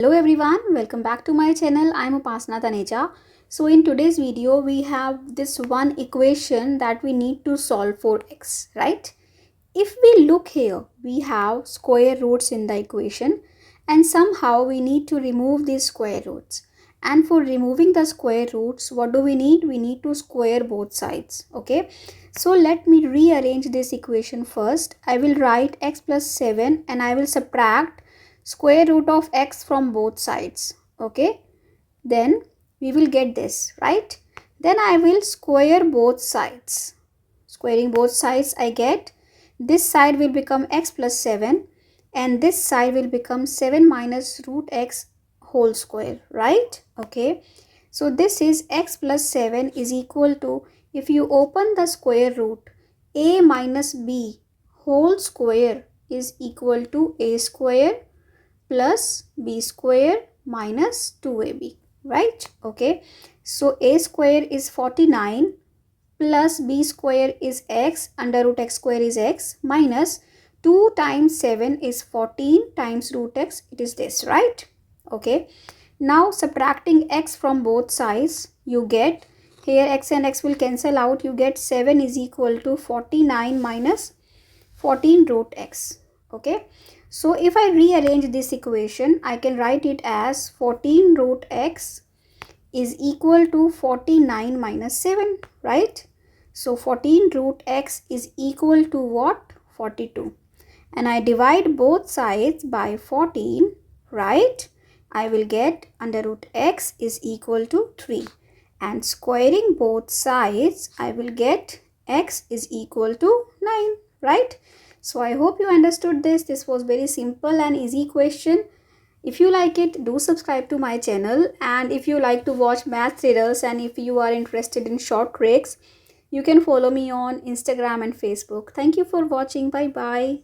Hello everyone, welcome back to my channel. I am Upasana Taneja. So in today's video we have this one equation that we need to solve for x, right? If we look here, we have square roots in the equation and somehow we need to remove these square roots. And for removing the square roots, what do we need? We need to square both sides, okay? So let me rearrange this equation first. I will write x plus 7 and I will subtract square root of x from both sides, okay? Then we will get this, right? Then I will square both sides. Squaring both sides, I get this side will become x plus 7 and this side will become 7 minus root x whole square, right? Okay, so this is x plus 7 is equal to, if you open the square root, a minus b whole square is equal to a square plus b square minus 2ab, right? Okay, so a square is 49 plus b square is x, under root x square is x, minus 2 times 7 is 14 times root x, it is this, right? Okay, now subtracting x from both sides, you get here x and x will cancel out, you get 7 is equal to 49 minus 14 root x. Okay, so if I rearrange this equation, I can write it as 14 root x is equal to 49 minus 7, right? So 14 root x is equal to what? 42. And I divide both sides by 14, right? I will get under root x is equal to 3. And squaring both sides, I will get x is equal to 9, right? So I hope you understood this. This was very simple and easy question. If you like it, do subscribe to my channel, and if you like to watch math riddles and if you are interested in short tricks, you can follow me on Instagram and Facebook. Thank you for watching. Bye bye.